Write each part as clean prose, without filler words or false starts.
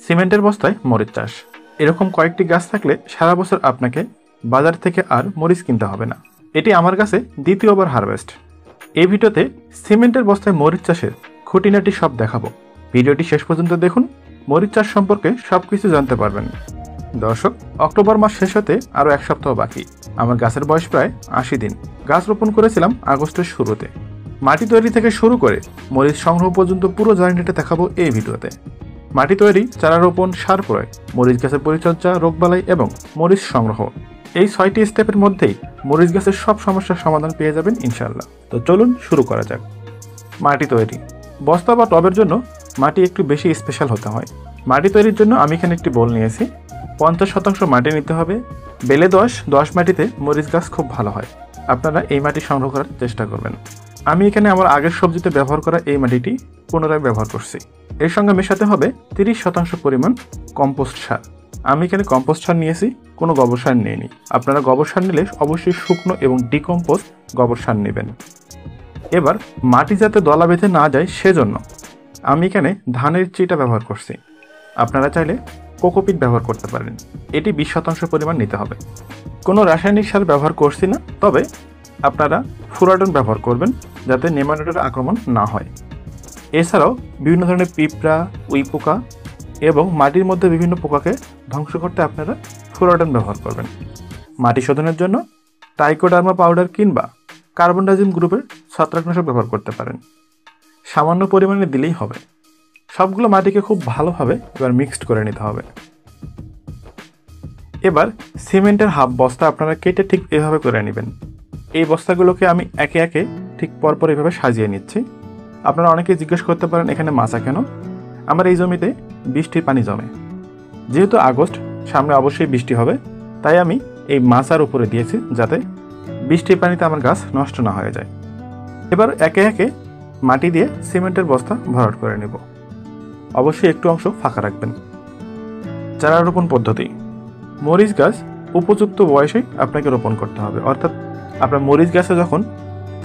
সিমেন্টের বস্তায় মরিচ চাষ। এরকম কয়েকটি গাছ থাকলে সারা বছর আপনাকে বাজার থেকে আর মরিচ কিনতে হবে না। এটি আমার কাছে দ্বিতীয়বার হারভেস্ট। এই ভিডিওতে সিমেন্টের বস্তায় মরিচ চাষের খুঁটিনাটি সব দেখাবো। ভিডিওটি শেষ পর্যন্ত দেখুন, মরিচ চাষ সম্পর্কে সবকিছু জানতে পারবেন। দর্শক, অক্টোবর মাস শেষ হতে আরও 1 সপ্তাহ বাকি। আমার গাছের বয়স প্রায় 80 দিন। গাছ রোপণ করেছিলাম আগস্টের শুরুতে। মাটি তৈরি থেকে শুরু করে মরিচ সংগ্রহ পর্যন্ত পুরো জার্নিটা দেখাবো এই ভিডিওতে। মাটি তৈরি, চারা রোপণ, সার প্রয়োগ, মরিচ গাছের পরিচর্যা, রোগবালাই এবং মরিচ সংগ্রহ, এই 6টি স্টেপের মধ্যেই মরিচ গাছের সব সমস্যার সমাধান পেয়ে যাবেন ইনশাআল্লাহ। তো চলুন শুরু করা যাক। মাটি তৈরি। বস্তা বা টবের জন্য মাটি একটু বেশি স্পেশাল হতে হয়। মাটি তৈরির জন্য আমি এখানে একটি বোল নিয়েছি। 50% মাটি নিতে হবে। বেলে 10 মাটিতে মরিচ গাছ খুব ভালো হয়। আপনারা এই মাটি সংগ্রহ করার চেষ্টা করবেন। আমি এখানে আমার আগের সবজিতে ব্যবহার করা এই মাটিটি পুনরায় ব্যবহার করছি। এর সঙ্গে মেশাতে হবে 30% পরিমাণ কম্পোস্ট সার। আমি এখানে কম্পোস্ট সার নিয়েছি, কোনো গোবর সার নিইনি। আপনারা গোবর সার নিলে অবশ্যই শুকনো এবং ডিকম্পোস্ট গোবর সার নেবেন। এবার মাটি যাতে দলা বেঁধে না যায় সেজন্য আমি এখানে ধানের চিটা ব্যবহার করছি। আপনারা চাইলে কোকোপিট ব্যবহার করতে পারেন। এটি 20% পরিমাণ নিতে হবে। কোনো রাসায়নিক সার ব্যবহার করছি না, তবে আপনারা ফুরাডন ব্যবহার করবেন যাতে নেমাটোডের আক্রমণ না হয়। এছাড়াও বিভিন্ন ধরনের পিঁপড়া, উইপোকা এবং মাটির মধ্যে বিভিন্ন পোকাকে ধ্বংস করতে আপনারা ফুরাডন ব্যবহার করবেন। মাটি শোধনের জন্য ট্রাইকোডার্মা পাউডার কিংবা কার্বন ডাইজিম গ্রুপের ছত্রাকনাশক ব্যবহার করতে পারেন। সামান্য পরিমাণে দিলেই হবে। সবগুলো মাটিকে খুব ভালোভাবে এবার মিক্সড করে নিতে হবে। এবার সিমেন্টের হাফ বস্তা আপনারা কেটে ঠিক এভাবে করে নেবেন। এই বস্তাগুলোকে আমি একে একে ঠিক পরপর এভাবে সাজিয়ে নিচ্ছি। আপনারা অনেকে জিজ্ঞেস করতে পারেন এখানে মাচা কেন। আমার এই জমিতে বৃষ্টির পানি জমে। যেহেতু আগস্ট, সামনে অবশ্যই বৃষ্টি হবে, তাই আমি এই মাচার উপরে দিয়েছি যাতে বৃষ্টির পানিতে আমার গাছ নষ্ট না হয়ে যায়। এবার একে একে মাটি দিয়ে সিমেন্টের বস্তা ভরাট করে নেব। অবশ্যই একটু অংশ ফাঁকা রাখবেন। চারা রোপণ পদ্ধতি। মরিচ গাছ উপযুক্ত বয়সেই আপনাকে রোপণ করতে হবে। অর্থাৎ আপনার মরিচ গাছে যখন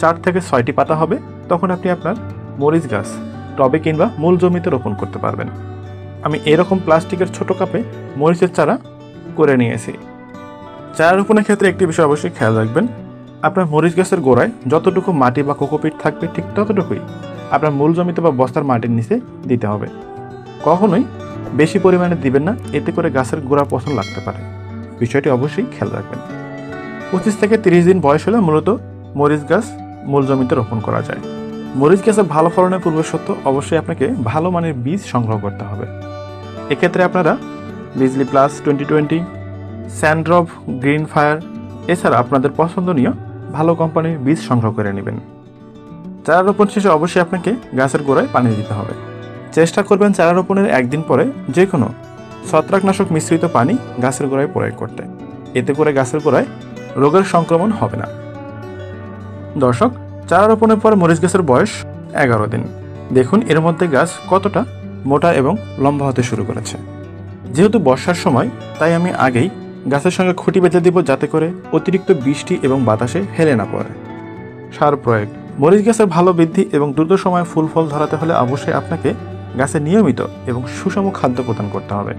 4 থেকে 6টি পাতা হবে তখন আপনি আপনার মরিচ গাছ টবে কিংবা মূল জমিতে রোপণ করতে পারবেন। আমি এরকম প্লাস্টিকের ছোট কাপে মরিচের চারা করে নিয়েছি। চারা রোপণের ক্ষেত্রে একটি বিষয় অবশ্যই খেয়াল রাখবেন। আপনার মরিচ গাছের গোড়ায় যতটুকু মাটি বা কোকোপিট থাকবে ঠিক ততটুকুই আপনার মূল জমিতে বা বস্তার মাটির নিচে দিতে হবে। কখনোই বেশি পরিমাণে দিবেন না, এতে করে গাছের গোড়া পচন লাগতে পারে। বিষয়টি অবশ্যই খেয়াল রাখবেন। 25 থেকে 30 দিন বয়স হলে মূলত মরিচ গাছ মূল জমিতে রোপণ করা যায়। মরিচ গাছের ভালো ফলনের পূর্বশর্ত অবশ্যই আপনাকে ভালো মানের বীজ সংগ্রহ করতে হবে। এক্ষেত্রে আপনারা বিজলি প্লাস 2020, স্যান্ড্রপ, গ্রিন ফায়ার এছাড়া আপনাদের পছন্দনীয় ভালো কোম্পানির বীজ সংগ্রহ করে নেবেন। চারা রোপণ শেষে অবশ্যই আপনাকে গাছের গোড়ায় পানি দিতে হবে। চেষ্টা করবেন চারা রোপণের 1 দিন পরে যে কোনো ছত্রাকনাশক মিশ্রিত পানি গাছের গোড়ায় প্রয়োগ করতে। এতে করে গাছের গোড়ায় রোগের সংক্রমণ হবে না। দর্শক, চারা রোপণের পর মরিচ গাছের বয়স 11 দিন। দেখুন এর মধ্যে গাছ কতটা মোটা এবং লম্বা হতে শুরু করেছে। যেহেতু বর্ষার সময়, তাই আমি আগেই গাছের সঙ্গে খুঁটি বেঁধে দিব যাতে করে অতিরিক্ত বৃষ্টি এবং বাতাসে হেলে না পড়ে। সার প্রয়োগ। মরিচ গাছের ভালো বৃদ্ধি এবং দ্রুত সময়ে ফুল ফল ধরাতে হলে অবশ্যই আপনাকে গাছে নিয়মিত এবং সুষম খাদ্য প্রদান করতে হবে।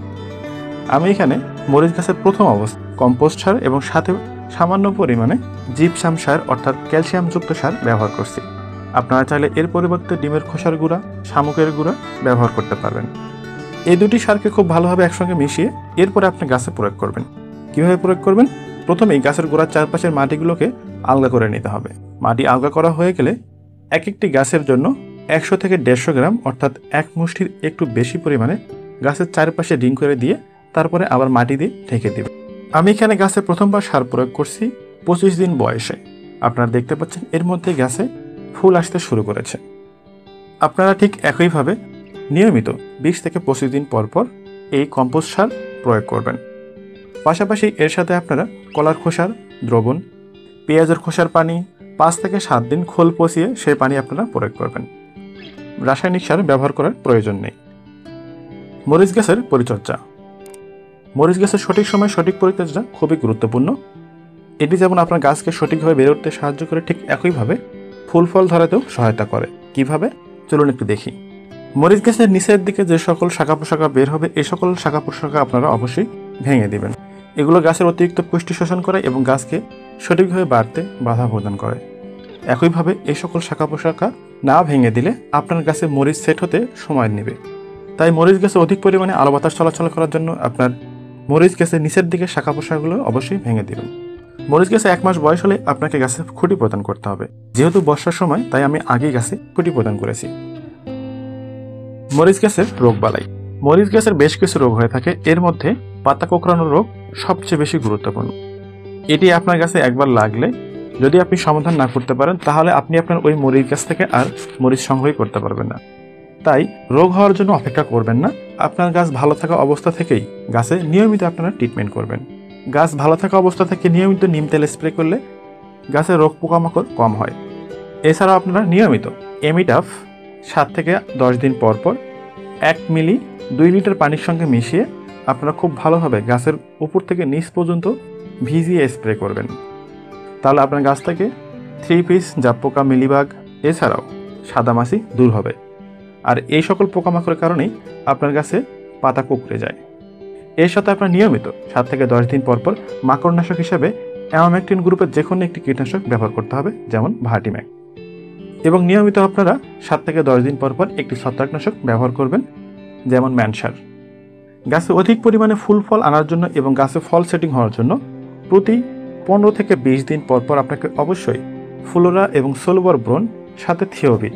আমি এখানে মরিচ গাছের প্রথম অবস্থা কম্পোস্ট সার এবং সাথে সামান্য পরিমাণে জিপসাম সার অর্থাৎ ক্যালসিয়ামযুক্ত সার ব্যবহার করছি। আপনারা চাইলে এর পরিবর্তে ডিমের খোসার গুঁড়া, শামুকের গুঁড়া ব্যবহার করতে পারবেন। এই দুটি সারকে খুব ভালোভাবে একসঙ্গে মিশিয়ে এরপরে আপনি গাছে প্রয়োগ করবেন। কীভাবে প্রয়োগ করবেন? প্রথমেই গাছের গোড়ার চারপাশের মাটিগুলোকে আলগা করে নিতে হবে। মাটি আলগা করা হয়ে গেলে এক একটি গাছের জন্য 100 থেকে 150 গ্রাম অর্থাৎ 1 মুষ্টির একটু বেশি পরিমাণে গাছের চারপাশে রিং করে দিয়ে তারপরে আবার মাটি দিয়ে ঢেকে দেবে। আমি এখানে গাছে প্রথমবার সার প্রয়োগ করছি 25 দিন বয়সে। আপনারা দেখতে পাচ্ছেন এর মধ্যে গাছে ফুল আসতে শুরু করেছে। আপনারা ঠিক একইভাবে নিয়মিত 20 থেকে 25 দিন পর পর এই কম্পোস্ট সার প্রয়োগ করবেন। পাশাপাশি এর সাথে আপনারা কলার খোসার দ্রবণ, পেঁয়াজের খোসার পানি 5 থেকে 7 দিন খোল পচিয়ে সেই পানি আপনারা প্রয়োগ করবেন। রাসায়নিক সার ব্যবহার করার প্রয়োজন নেই। মরিচ গাছের পরিচর্যা। মরিচ গাছের সঠিক সময় সঠিক পরিচর্যা খুবই গুরুত্বপূর্ণ। এটি যেমন আপনার গাছকে সঠিকভাবে বেড়ে উঠতে সাহায্য করে, ঠিক একইভাবে ফুল ফল ধরাতেও সহায়তা করে। কিভাবে? চলুন একটু দেখি। মরিচ গাছের নিচের দিকে যে সকল শাখা পোশাখা বের হবে এই সকল শাখা পোশাখা আপনারা অবশ্যই ভেঙে দিবেন। এগুলো গাছের অতিরিক্ত পুষ্টি শোষণ করে এবং গাছকে সঠিকভাবে বাড়তে বাধা প্রদান করে। একইভাবে এই সকল শাখা পোশাখা না ভেঙে দিলে আপনার গাছে মরিচ সেট হতে সময় নেবে। তাই মরিচ গাছে অধিক পরিমাণে আলো বাতাস চলাচল করার জন্য আপনার মরিচ গাছের নিচের দিকে শাখা পোশাকগুলো অবশ্যই ভেঙে দিবেন। মরিচ গাছে 1 মাস বয়স হলে আপনাকে গাছে খুঁটি প্রদান করতে হবে। যেহেতু বর্ষার সময় তাই আমি আগেই গাছে খুঁটি প্রদান করেছি। মরিচ গাছের রোগবালাই। মরিচ গাছের বেশ কিছু রোগ হয়ে থাকে, এর মধ্যে পাতা কোঁকড়ানো রোগ সবচেয়ে বেশি গুরুত্বপূর্ণ। এটি আপনার গাছে একবার লাগলে যদি আপনি সমাধান না করতে পারেন তাহলে আপনি আপনার ওই মরিচ গাছ থেকে আর মরিচ সংগ্রহ করতে পারবেন না। তাই রোগ হওয়ার জন্য অপেক্ষা করবেন না, আপনার গাছ ভালো থাকা অবস্থা থেকেই গাছে নিয়মিত আপনারা ট্রিটমেন্ট করবেন। গাছ ভালো থাকা অবস্থা থেকে নিয়মিত নিম তেল স্প্রে করলে গাছের রোগ পোকামাকড় কম হয়। এছাড়াও আপনারা নিয়মিত এমিটাফ 7 থেকে 10 দিন পর পর 1 মিলি 2 লিটার পানির সঙ্গে মিশিয়ে আপনারা খুব ভালোভাবে গাছের উপর থেকে নিচ পর্যন্ত ভিজিয়ে স্প্রে করবেন। তাহলে আপনার গাছ থেকে থ্রিপিস, জাপ পোকা, মিলিবাগ এছাড়াও সাদামাছি দূর হবে। আর এই সকল পোকামাকড়ের কারণেই আপনার গাছে পাতা কুঁকড়ে যায়। এর সাথে আপনার নিয়মিত 7 থেকে 10 দিন পর পর মাকড়নাশক হিসেবে অ্যামামেকটিন গ্রুপের যে কোনো একটি কীটনাশক ব্যবহার করতে হবে, যেমন ভার্টিম্যাক। এবং নিয়মিত আপনারা 7 থেকে 10 দিন পর পর একটি ছত্রাকনাশক ব্যবহার করবেন, যেমন ম্যানসার। গাছে অধিক পরিমাণে ফুল ফল আনার জন্য এবং গাছে ফল সেটিং হওয়ার জন্য প্রতি 15 থেকে 20 দিন পর পর আপনাকে অবশ্যই ফ্লোরা এবং সোলভার ব্রোন সাথে থিওবিট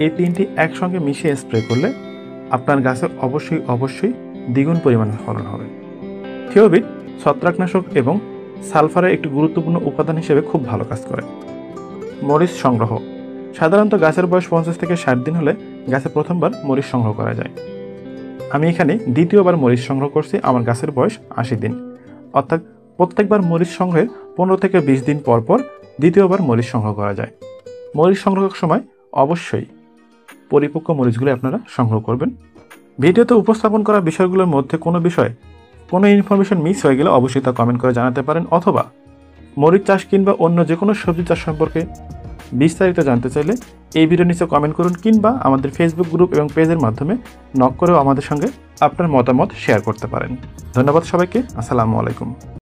এই তিনটি একসঙ্গে মিশিয়ে স্প্রে করলে আপনার গাছে অবশ্যই দ্বিগুণ পরিমাণে ফলন হবে। থিওবিট ছত্রাকনাশক এবং সালফারের একটি গুরুত্বপূর্ণ উপাদান হিসেবে খুব ভালো কাজ করে। মরিচ সংগ্রহ। সাধারণত গাছের বয়স 50 থেকে 60 দিন হলে গাছে প্রথমবার মরিচ সংগ্রহ করা যায়। আমি এখানে দ্বিতীয়বার মরিচ সংগ্রহ করছি আমার গাছের বয়স 80 দিন, অর্থাৎ প্রত্যেকবার মরিচ সংগ্রহের 15 থেকে 20 দিন পর পর দ্বিতীয়বার মরিচ সংগ্রহ করা যায়। মরিচ সংগ্রহের সময় অবশ্যই পরিপক্ক মরিচগুলো আপনারা সংগ্রহ করবেন। ভিডিওতে উপস্থাপন করা বিষয়গুলোর মধ্যে কোনো ইনফরমেশন মিস হয়ে গেলে অবশ্যই তা কমেন্ট করে জানাতে পারেন, অথবা মরিচ চাষ কিংবা অন্য যে কোনো সবজি চাষ সম্পর্কে বিস্তারিত জানতে চাইলে এই ভিডিওর নিচে কমেন্ট করুন, কিংবা আমাদের ফেসবুক গ্রুপ এবং পেজের মাধ্যমে নক করেও আমাদের সঙ্গে আপনার মতামত শেয়ার করতে পারেন। ধন্যবাদ সবাইকে। আসসালামু আলাইকুম।